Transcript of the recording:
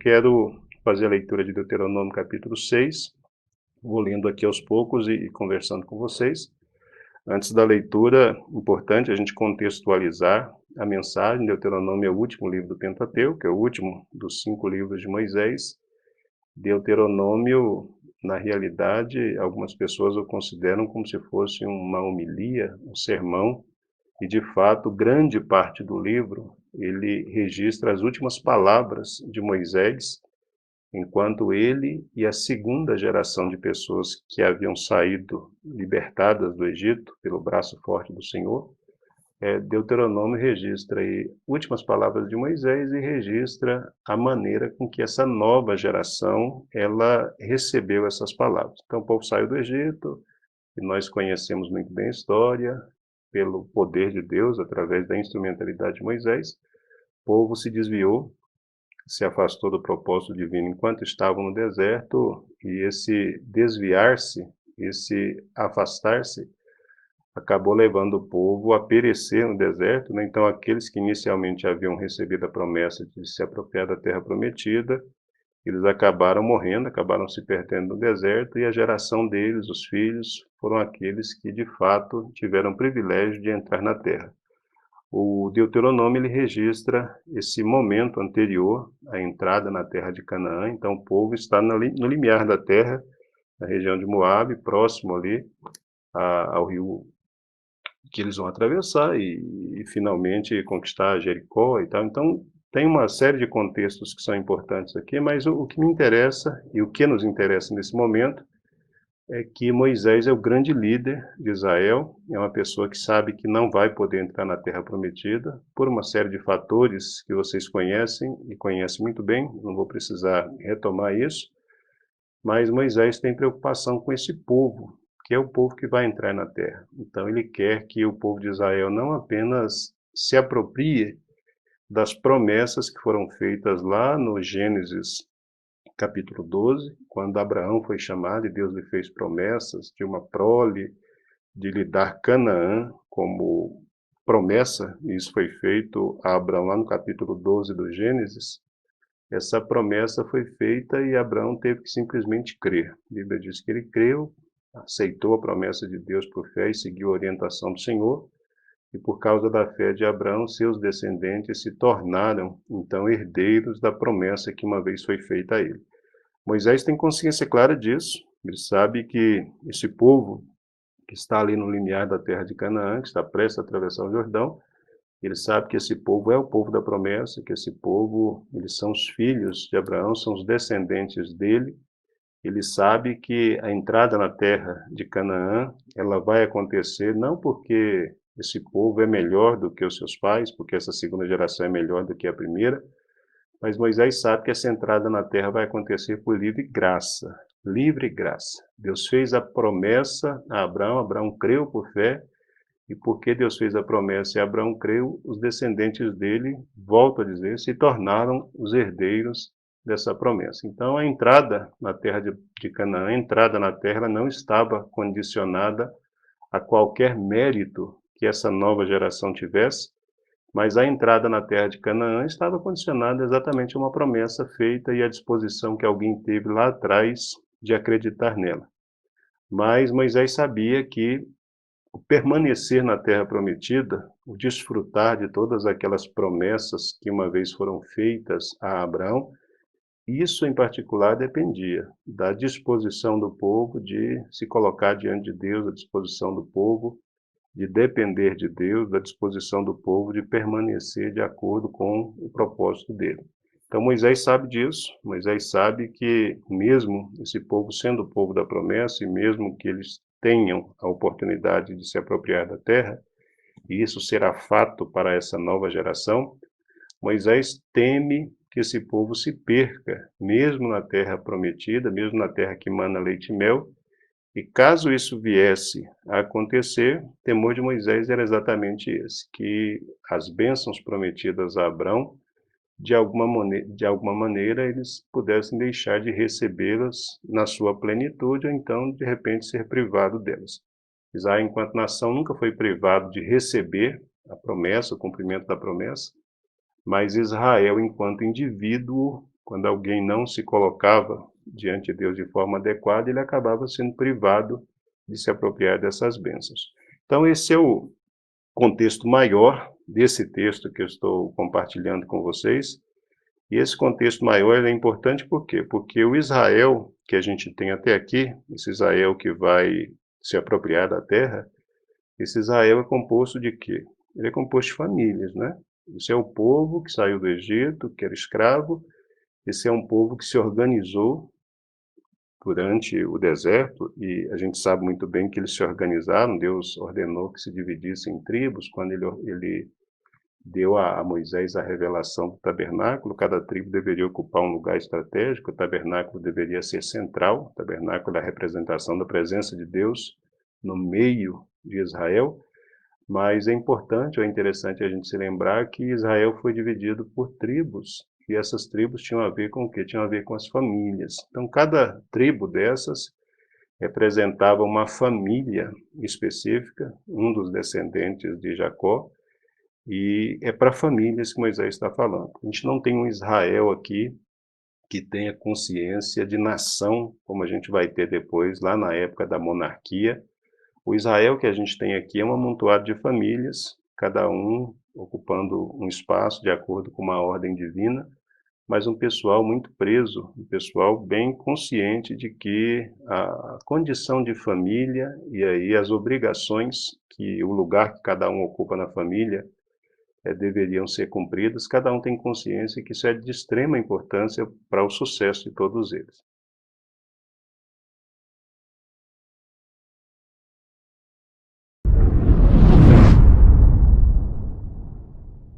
quero fazer a leitura de Deuteronômio capítulo 6. Vou lendo aqui aos poucos e conversando com vocês. Antes da leitura, importante a gente contextualizar a mensagem. Deuteronômio é o último livro do Pentateuco, é o último dos 5 livros de Moisés. Deuteronômio, na realidade, algumas pessoas o consideram como se fosse uma homilia, um sermão, e de fato, grande parte do livro, ele registra as últimas palavras de Moisés, enquanto ele e a segunda geração de pessoas que haviam saído libertadas do Egito pelo braço forte do Senhor. Deuteronômio registra aí últimas palavras de Moisés e registra a maneira com que essa nova geração ela recebeu essas palavras. Então o povo saiu do Egito, e nós conhecemos muito bem a história, pelo poder de Deus, através da instrumentalidade de Moisés. O povo se desviou, se afastou do propósito divino enquanto estavam no deserto, e esse desviar-se, esse afastar-se, acabou levando o povo a perecer no deserto, né? Então aqueles que inicialmente haviam recebido a promessa de se apropriar da terra prometida, eles acabaram morrendo, acabaram se perdendo no deserto, e a geração deles, os filhos, foram aqueles que de fato tiveram o privilégio de entrar na terra. O Deuteronômio ele registra esse momento anterior à entrada na terra de Canaã. Então o povo está no limiar da terra, na região de Moabe, próximo ali ao rio que eles vão atravessar e finalmente conquistar Jericó e tal. Então tem uma série de contextos que são importantes aqui, mas o que me interessa e o que nos interessa nesse momento é que Moisés é o grande líder de Israel, é uma pessoa que sabe que não vai poder entrar na Terra Prometida, por uma série de fatores que vocês conhecem, e conhecem muito bem, não vou precisar retomar isso, mas Moisés tem preocupação com esse povo, que é o povo que vai entrar na Terra. Então ele quer que o povo de Israel não apenas se aproprie das promessas que foram feitas lá no Gênesis capítulo 12, quando Abraão foi chamado e Deus lhe fez promessas de uma prole, de lhe dar Canaã como promessa, e isso foi feito a Abraão lá no capítulo 12 do Gênesis. Essa promessa foi feita e Abraão teve que simplesmente crer. A Bíblia diz que ele creu, aceitou a promessa de Deus por fé e seguiu a orientação do Senhor, e por causa da fé de Abraão, seus descendentes se tornaram, então, herdeiros da promessa que uma vez foi feita a ele. Moisés tem consciência clara disso, ele sabe que esse povo que está ali no limiar da terra de Canaã, que está prestes a atravessar o Jordão, ele sabe que esse povo é o povo da promessa, que esse povo, eles são os filhos de Abraão, são os descendentes dele. Ele sabe que a entrada na terra de Canaã, ela vai acontecer não porque esse povo é melhor do que os seus pais, porque essa segunda geração é melhor do que a primeira, mas Moisés sabe que essa entrada na terra vai acontecer por livre graça. Livre graça. Deus fez a promessa a Abraão, Abraão creu por fé, e porque Deus fez a promessa e Abraão creu, os descendentes dele, volto a dizer, se tornaram os herdeiros dessa promessa. Então a entrada na terra de Canaã, a entrada na terra, ela não estava condicionada a qualquer mérito que essa nova geração tivesse, mas a entrada na terra de Canaã estava condicionada exatamente a uma promessa feita e à disposição que alguém teve lá atrás de acreditar nela. Mas Moisés sabia que o permanecer na terra prometida, o desfrutar de todas aquelas promessas que uma vez foram feitas a Abraão, isso em particular dependia da disposição do povo de se colocar diante de Deus, da disposição do povo de depender de Deus, da disposição do povo de permanecer de acordo com o propósito dele. Então Moisés sabe disso, Moisés sabe que mesmo esse povo sendo o povo da promessa, e mesmo que eles tenham a oportunidade de se apropriar da terra, e isso será fato para essa nova geração, Moisés teme que esse povo se perca, mesmo na terra prometida, mesmo na terra que mana leite e mel. E caso isso viesse a acontecer, o temor de Moisés era exatamente esse, que as bênçãos prometidas a Abraão, de alguma maneira, eles pudessem deixar de recebê-las na sua plenitude, ou então, de repente, ser privado delas. Israel, enquanto nação, nunca foi privado de receber a promessa, o cumprimento da promessa, mas Israel, enquanto indivíduo, Quando alguém não se colocava diante de Deus de forma adequada, ele acabava sendo privado de se apropriar dessas bênçãos. Então, esse é o contexto maior desse texto que eu estou compartilhando com vocês. E esse contexto maior é importante por quê? Porque o Israel que a gente tem até aqui, esse Israel que vai se apropriar da terra, esse Israel é composto de quê? Ele é composto de famílias, né? Esse é o povo que saiu do Egito, que era escravo. Esse é um povo que se organizou durante o deserto, e a gente sabe muito bem que eles se organizaram. Deus ordenou que se dividissem em tribos, quando ele deu a Moisés a revelação do tabernáculo. Cada tribo deveria ocupar um lugar estratégico, o tabernáculo deveria ser central, o tabernáculo é a representação da presença de Deus no meio de Israel. Mas é importante ou é interessante a gente se lembrar que Israel foi dividido por tribos, e essas tribos tinham a ver com o quê? Tinham a ver com as famílias. Então, cada tribo dessas representava uma família específica, um dos descendentes de Jacó, e é para famílias que Moisés está falando. A gente não tem um Israel aqui que tenha consciência de nação, como a gente vai ter depois, lá na época da monarquia. O Israel que a gente tem aqui é um amontoado de famílias, cada um ocupando um espaço de acordo com uma ordem divina, mas um pessoal muito preso, um pessoal bem consciente de que a condição de família e aí as obrigações que o lugar que cada um ocupa na família deveriam ser cumpridas, cada um tem consciência que isso é de extrema importância para o sucesso de todos eles.